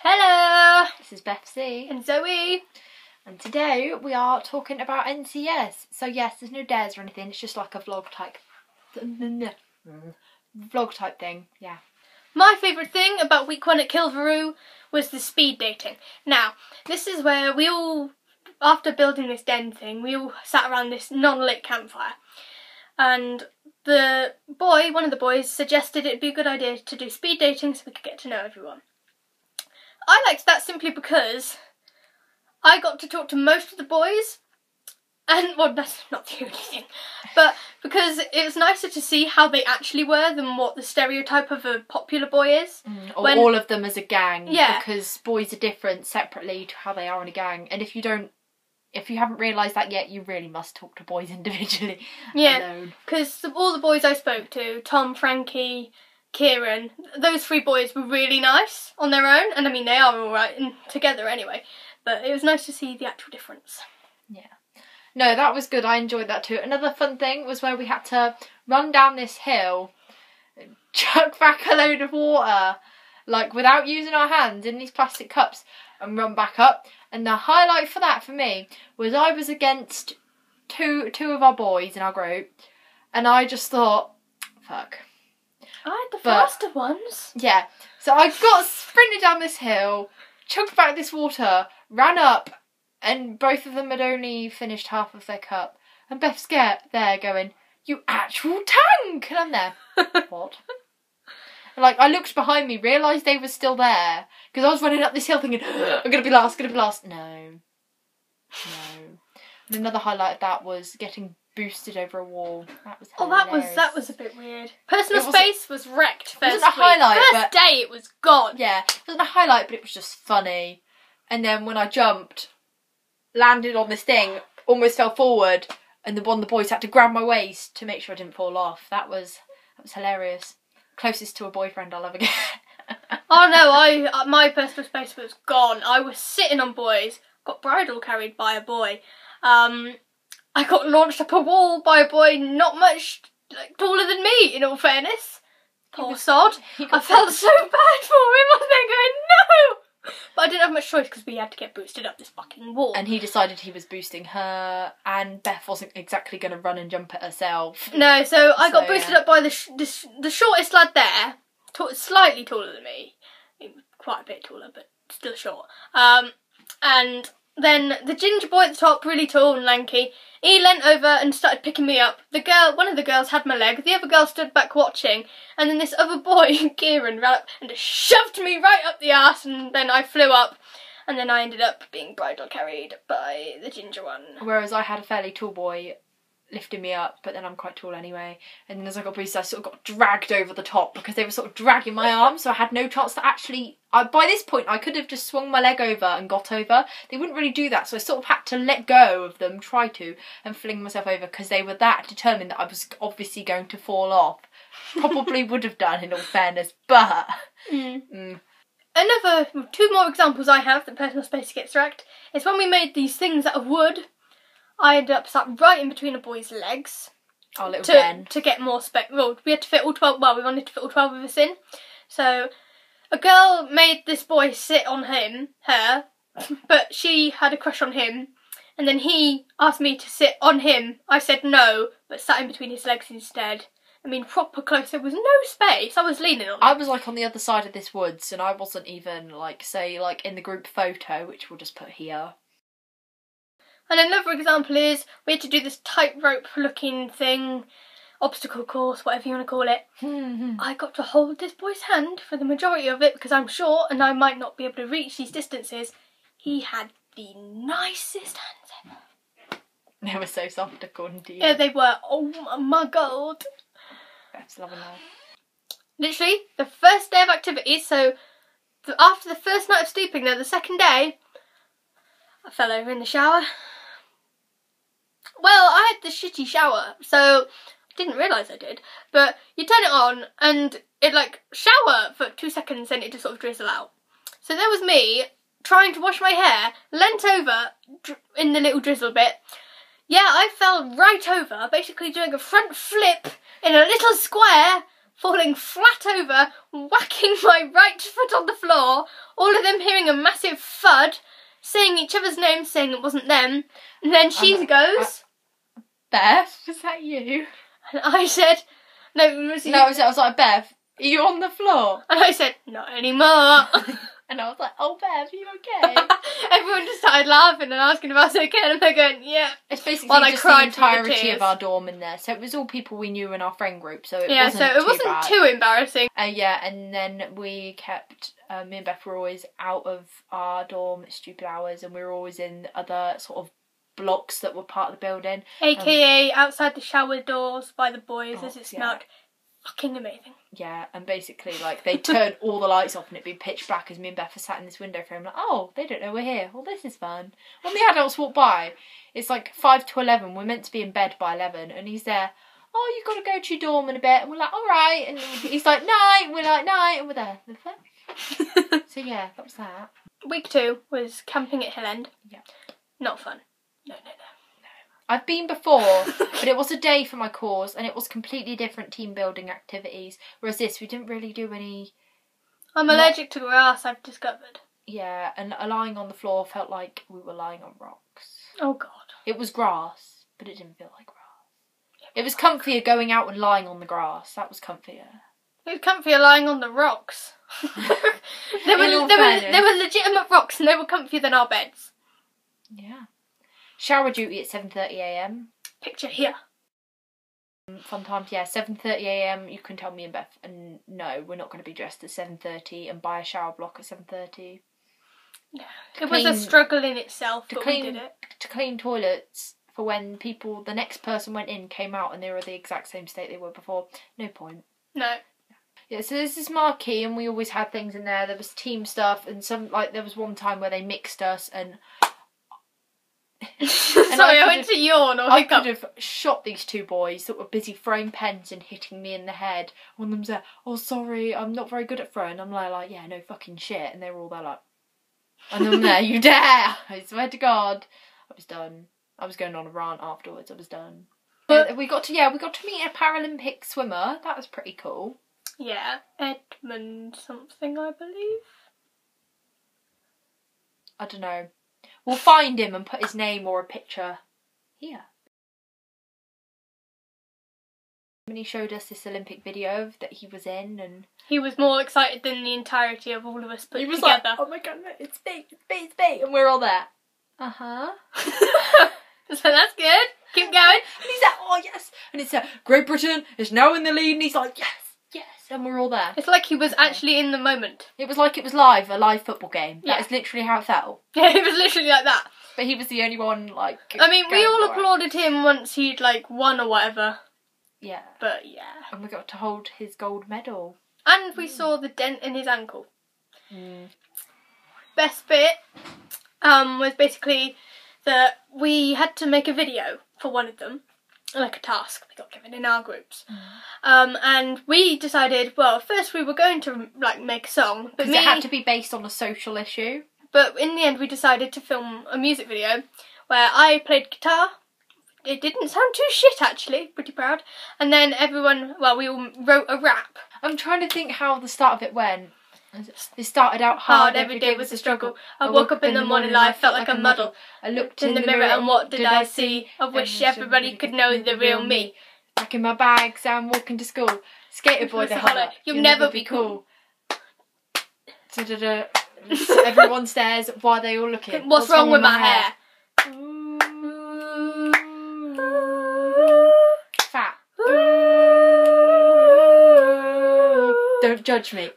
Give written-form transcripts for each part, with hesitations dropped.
Hello! This is BethC And Zoe. and today we are talking about NCS. So yes, there's no dares or anything, it's just like a vlog type thing, yeah. My favourite thing about week 1 at Kilvaroo was the speed dating. Now, this is where we all, after building this den thing, we all sat around this non-lit campfire. And one of the boys, suggested it'd be a good idea to do speed dating so we could get to know everyone. I liked that simply because I got to talk to most of the boys, and, well, that's not the only thing, but because it was nicer to see how they actually were than what the stereotype of a popular boy is. Or all of them as a gang, yeah. Because boys are different separately to how they are in a gang, and if you haven't realised that yet, you really must talk to boys individually. Yeah, because all the boys I spoke to, Tom, Frankie, Kieran, those 3 boys were really nice on their own, and I mean they are alright together anyway, but it was nice to see the actual difference. Yeah. No, that was good, I enjoyed that too. Another fun thing was where we had to run down this hill, chuck back a load of water, like without using our hands in these plastic cups, and run back up. And the highlight for that for me was I was against two of our boys in our group, and I just thought, fuck. I had the faster ones. Yeah, so I got sprinted down this hill, chugged back this water, ran up, and both of them had only finished half of their cup. And Beth's there going, "You actual tank!" And I'm there, what? And like, I looked behind me, realised they were still there, because I was running up this hill thinking, I'm going to be last, No. And another highlight of that was getting boosted over a wall. That was hilarious. That was a bit weird. Personal space was wrecked first It wasn't a highlight, First day it was gone. Yeah, it wasn't a highlight, but it was just funny. And then when I jumped, landed on this thing, almost fell forward, and one of the boys had to grab my waist to make sure I didn't fall off. That was hilarious. Closest to a boyfriend I'll ever get. Oh no, my personal space was gone. I was sitting on boys, got bridle carried by a boy. I got launched up a wall by a boy not much taller than me, in all fairness. Poor sod. I felt so bad for him. I was there going, no! But I didn't have much choice because we had to get boosted up this fucking wall. And he decided he was boosting her, and Beth wasn't exactly going to run and jump it herself. No, so I got boosted up by the shortest lad there, slightly taller than me. Quite a bit taller, but still short. And then the ginger boy at the top, really tall and lanky, he leant over and started picking me up. One of the girls had my leg, the other girl stood back watching, and then this other boy, Kieran, ran up and just shoved me right up the arse, and then I flew up, and then I ended up being bridal carried by the ginger one. Whereas I had a fairly tall boy lifting me up, but then I'm quite tall anyway, and then as I got boosted I sort of got dragged over the top because they were sort of dragging my arm, so I had no chance to actually, by this point I could have just swung my leg over and got over. They wouldn't really do that, so I sort of had to let go of them, try to, and fling myself over because they were that determined that I was obviously going to fall off. Probably would have done, in all fairness, but... Another 2 more examples I have that personal space gets wrecked is when we made these things out of wood. I ended up sat right in between a boy's legs. Our little den. To get more space. Well, we had to fit all 12, we wanted to fit all 12 of us in. So, a girl made this boy sit on her, but she had a crush on him. And then he asked me to sit on him. I said no, but sat in between his legs instead. I mean, proper close. There was no space. I was leaning on him. I was like on the other side of this woods, and I wasn't even in the group photo, which we'll just put here. And another example is we had to do this tightrope looking thing, obstacle course, whatever you want to call it. I got to hold this boy's hand for the majority of it because I'm short and I might not be able to reach these distances. He had the nicest hands ever. They were so soft according to you. Yeah, they were. Oh my god. That's loving that. Literally, the first day of activities, so after the first night of sleeping there, the second day, I fell over in the shower. Well, I had the shitty shower, so I didn't realise I did. But you turn it on and it shower for 2 seconds and it just sort of drizzle out. So there was me trying to wash my hair, leant over in the little drizzle bit. Yeah, I fell right over, basically doing a front flip in a little square falling flat over, whacking my right foot on the floor, all of them hearing a massive thud, saying each other's names, saying it wasn't them, and then she goes... Beth, was that you? And I said, no, it was you. No, I was like, Beth, are you on the floor? And I said, not anymore. And I was like, oh, Beth, are you okay? Everyone just started laughing and asking if I was okay, and they're going, yeah. It's basically While I just cried the entirety through the of our dorm in there. So it was all people we knew in our friend group, so it wasn't too embarrassing. Yeah, and then we kept, me and Beth were always out of our dorm at stupid hours, and we were always in other sort of blocks that were part of the building. AKA outside the shower doors by the boys as it smelled fucking amazing. Yeah, and basically, like, they turned all the lights off and it'd be pitch black as me and Beth were sat in this window frame, like, oh, they don't know we're here. Well, this is fun. When the adults walk by, it's like 5 to 11. We're meant to be in bed by 11, and he's there, oh, you've got to go to your dorm in a bit. And we're like, all right. And he's like, night. And we're like, night. And we're there. The fuck? So, yeah, that was that. Week 2 was camping at Hill End. Yeah. Not fun. No. I've been before, but it was a day for my course, and it was completely different team building activities. Whereas this, we didn't really do any... I'm allergic to grass, I've discovered. Yeah, and lying on the floor felt like we were lying on rocks. Oh, God. It was grass, but it didn't feel like grass. It was comfier going out and lying on the grass. That was comfier. It was comfier lying on the rocks. There were legitimate rocks, and they were comfier than our beds. Yeah. Shower duty at 7:30am. Picture here. Fun times, yeah. 7:30am. You can tell me and Beth, and no, we're not going to be dressed at 7:30 and buy a shower block at 7:30. Yeah, it was a struggle in itself, but we did it. To clean toilets for when the next person went in, came out, and they were the exact same state they were before. No point. No. Yeah, so this is marquee, and we always had things in there. There was team stuff, and there was one time where they mixed us, and sorry, I went to yawn or hiccup. I could have shot these two boys that were busy throwing pens and hitting me in the head. One of them said, oh, sorry, I'm not very good at throwing. I'm like, yeah, no fucking shit. And they were all there like, and I'm there, you dare. I swear to God. I was done. I was going on a rant afterwards. I was done. But we got to meet a Paralympic swimmer. That was pretty cool. Yeah, Edmund something, I believe. I don't know. We'll find him and put his name or a picture here. And he showed us this Olympic video that he was in, and he was more excited than the entirety of all of us put together. He was like, oh my God, it's big, and we're all there. So that's good. Keep going. And he's like, oh yes. And it's Great Britain is now in the lead, and he's like, yes. And we're all there. It's like he was actually in the moment. It was like it was live, a live football game. Yeah. That is literally how it felt. Yeah, it was literally like that. But he was the only one, like... I mean, we all applauded him once he'd, like, won or whatever. Yeah. But, yeah. And we got to hold his gold medal. And we saw the dent in his ankle. Mm. Best bit was basically that we had to make a video for one of them. Like a task we got given in our groups. And we decided, well, first we were going to like make a song, but it had to be based on a social issue. But in the end we decided to film a music video where I played guitar. It didn't sound too shit actually, pretty proud. And then we all wrote a rap. I'm trying to think how the start of it went. It started out hard, every day was a struggle. I woke up in the morning, life felt like a muddle. I looked in the mirror and what did I see? I wish everybody could know the real me. Back in my bags, I'm walking to school. Skater boy, the holler, you'll never be cool. Everyone stares. Why are they all looking? What's wrong with my hair? Fat. Don't judge me.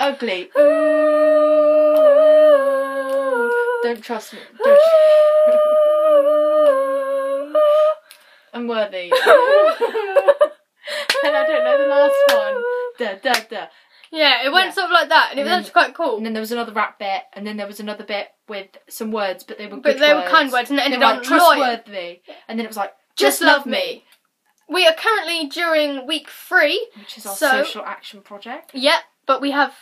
Ugly. Don't trust me. Unworthy. And I don't know the last one. Yeah, it went sort of like that, and it was actually quite cool. And then there was another rap bit, and then there was another bit with some words, but they were good words. But they were kind words, and it ended on trustworthy. And then it was like, just love me. We are currently during week 3. Which is our social action project. Yep, but we have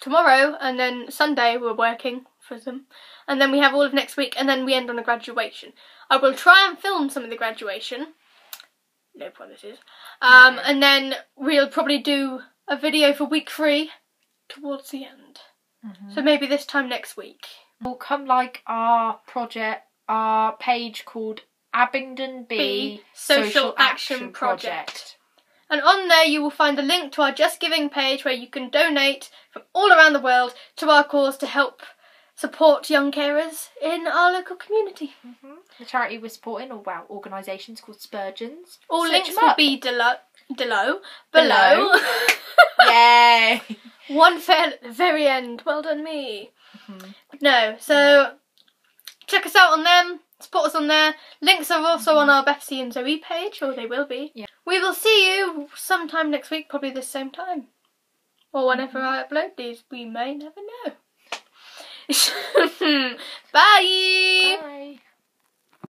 tomorrow, and then Sunday we're working for them. And then we have all of next week, and then we end on a graduation. I will try and film some of the graduation. no promises. And then we'll probably do a video for week 3 towards the end. So maybe this time next week. We'll come like our page called Abingdon B Social Action Project. And on there you will find the link to our Just Giving page where you can donate from all around the world to our cause to help support young carers in our local community. The charity we're supporting, or organisation's called Spurgeon's. All Search links them will up. be below. Yay! One fail at the very end. Well done me. No, so check us out on them. Support us on there. Links are also on our BethCeeAndZoe page, or they will be. Yeah. We We will see you sometime next week, probably the same time. Or whenever I upload these. We may never know. Bye! Bye.